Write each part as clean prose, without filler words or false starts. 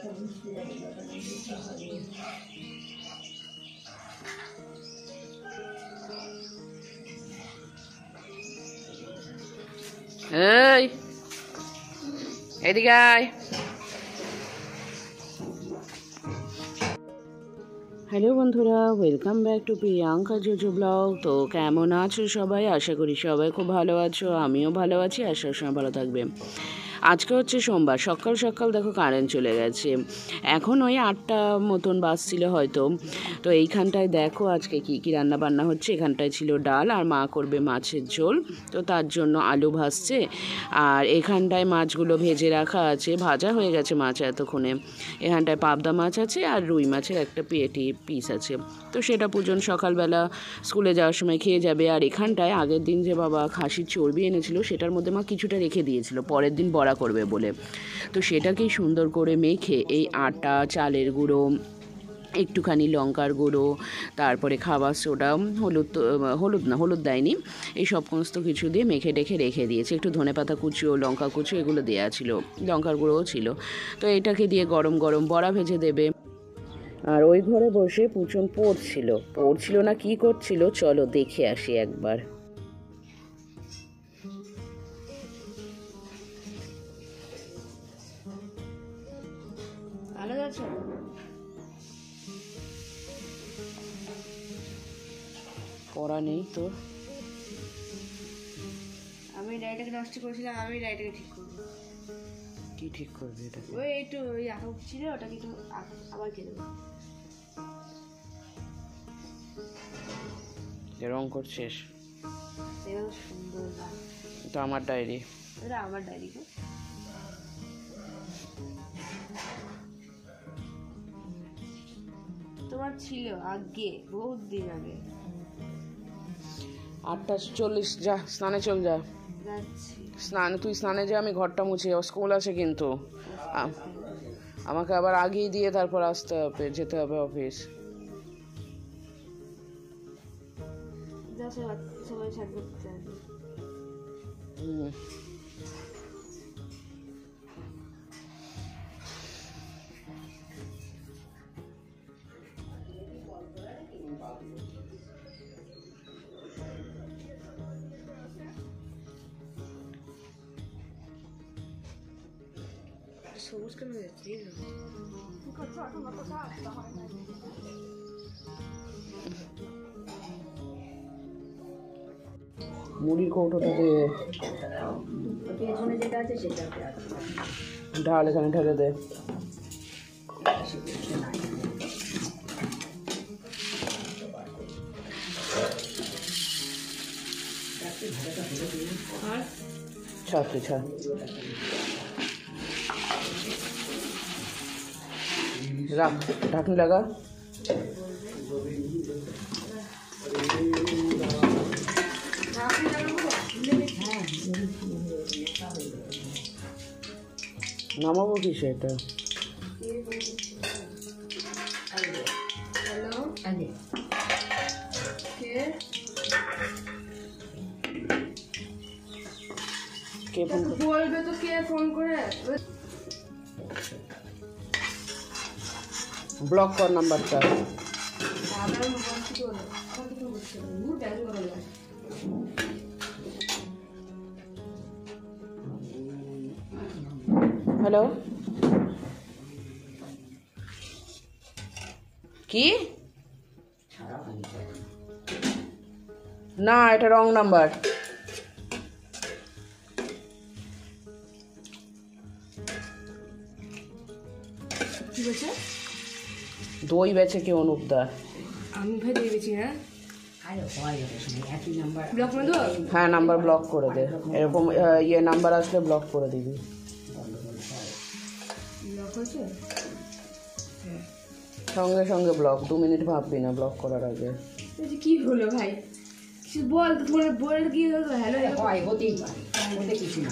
এই এদিকে আয়। হ্যালো বন্ধুরা, welcome back to Priyanka JoJo blog. তো কেমন আছো সবাই? আশা করি সবাই খুব ভালো আছো, আমিও ভালো আছি আর সবসময় ভালো থাকবে। আজকে হচ্ছে সোমবার, সকাল সকাল দেখো কারেন্ট চলে গেছে। এখন ওই 8টা মতন বাজছিল হয়তো। তো এইখানটায় দেখো আজকে কি কি রান্না বান্না হচ্ছে। এখানটায় ছিল ডাল, আর মা করবে মাছের ঝোল, তো তার জন্য আলু ভাজছে। আর এখানটায় মাছগুলো ভেজে রাখা আছে, ভাজা হয়ে গেছে মাছ এতক্ষণে। এখানটায় পাবদা মাছ আছে আর রুই মাছের একটা পিস আছে। তো সেটা পূজন সকালবেলা স্কুলে যাওয়ার সময় খেয়ে যাবে। আর এখানটায় আগের দিন যে বাবা খাসির চর্বি এনেছিল, সেটার মধ্যে মা কিছুটা রেখে দিয়েছিল পরের দিন বড়া করবে বলে। তো সেটাকেই সুন্দর করে মেখে এই আটা, চালের গুঁড়ো, একটুখানি লঙ্কার গুঁড়ো, তারপরে খাবার সোডা, হলুদ দেয়নি, এই সমস্ত কিছু দিয়ে মেখে টেখে রেখে দিয়েছে। একটু ধনেপাতা কুচিও, লঙ্কা কুচিও এগুলো দেওয়া ছিল, লঙ্কার গুঁড়োও ছিল। তো এটাকে দিয়ে গরম গরম বড়া ভেজে দেবে। আর ওই ঘরে বসে পুচন পড়ছিল না কি করছিল, চলো দেখে আসি একবার। পড়া নেই তো, আমি ডাইটাকে নষ্ট করেছিলাম, আমি ডাইটাকে ঠিক করবো। কি ঠিক করবে এটা? ওই একটু ওই আঁকা ছিল, ওটাকে একটু আবার কে দেবো। রং করছিস? এটা সুন্দর না, এটা আমার ডায়েরি। এটা আমার ডায়েরি। তোমার ছিল আগে, বহুত দিন আগে। 8:40, যা স্নানে চল, যা তুই স্নানে যা, আমি ঘরটা মুছে, স্কুল আছে কিন্তু। আমাকে আবার আগেই দিয়ে তারপর যেতে হবে অফিস। সবুজ কেন যাচ্ছে? মুড়ির কৌটোটা দিয়ে যেটা আছে সেটা ঢাল, এখানে ঢেলে দে। ছাড় রাখ, ঢাকনি লাগা। নামাবো কি সেটা? কে ফোন বলবে তো? কে ফোন করে? ব্লক কর নাম্বারটা। হ্যালো, কি? না, এটা রং নাম্বার। কি বলছে? দই বেচে কি অনুপদা? আমি ভাই দিয়ে দিয়েছি। হ্যাঁ, নাম্বার ব্লক করে দে। এরকম নাম্বার আসলে ব্লক করে দিবি। সঙ্গে সঙ্গে ব্লক, 2 মিনিট ভাববি না ব্লক করার আগে। কি হলো ভাই? বল, বলে কি হলো? হ্যালো, হতেই পারে, কিছু না,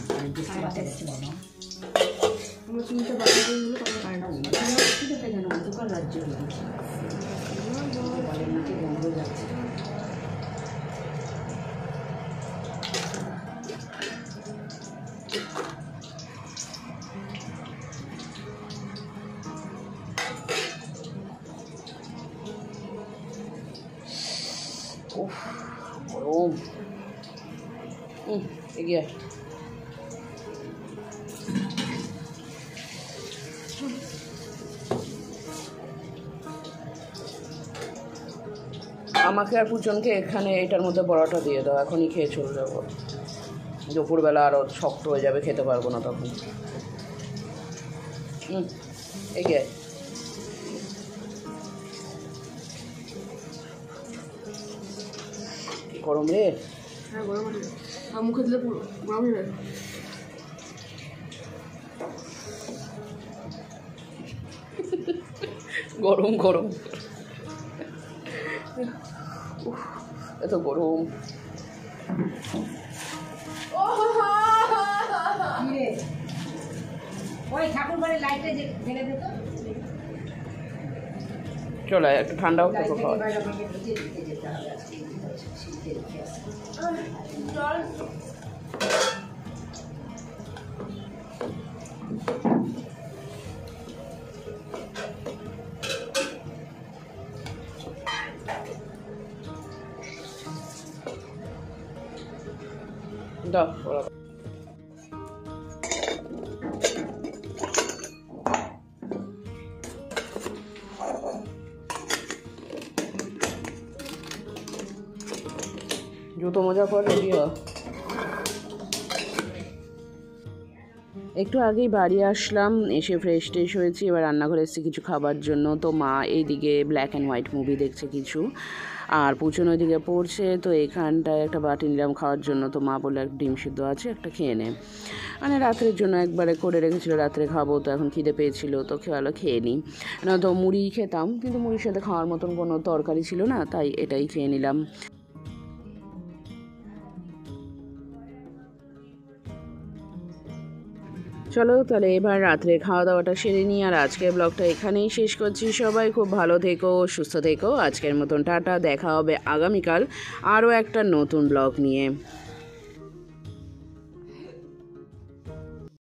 আমার চিন্তা বাকি হলো তখন কারেন্ট দোকান রাজ্য বন্ধ যাচ্ছে। গরম। এগিয়ে আমাকে আর পুচনকে এখানে এটার মধ্যে বড়াটা দিয়ে দাও, এখনই খেয়ে চলে যাবো। দুপুরবেলা আরও শক্ত হয়ে যাবে, খেতে পারবো না তখন। এগিয়ে গরম রে। হ্যাঁ গরম আছে, আর মুখে দিলে পুরো গরম হয়ে যাবে। গরম গরম, এত গরম। চলে একটু ঠান্ডা হোক তারপর খাওয়া। দাও ওরা জুতো মোজা পর রেডি হ। একটু আগেই বাড়ি আসলাম, এসে ফ্রেশ ট্রেশ হয়েছি, এবার রান্নাঘরে এসেছি কিছু খাবার জন্য। তো মা এইদিকে ব্ল্যাক অ্যান্ড হোয়াইট মুভি দেখছে কিছু, আর পুচন ওইদিকে পড়ছে। তো এখানটায় একটা বাটি নিলাম খাওয়ার জন্য। তো মা বললো একটা ডিম সিদ্ধ আছে, একটা খেয়ে নে। মানে রাত্রের জন্য একবারে করে রেখেছিলো, রাত্রে খাবো। তো এখন খিদে পেয়েছিল, তো খেয়ে নিই। না তো মুড়ি খেতাম, কিন্তু মুড়ির সাথে খাওয়ার মতন কোনো তরকারি ছিল না, তাই এটাই খেয়ে নিলাম। চলো তাহলে এবার রাত্রে খাওয়া দাওয়াটা সেরে নিই, আর আজকের ব্লগটা এখানেই শেষ করছি। সবাই খুব ভালো থেকো, সুস্থ থেকো। আজকের মতন টাটা, দেখা হবে আগামীকাল আরও একটা নতুন ব্লগ নিয়ে।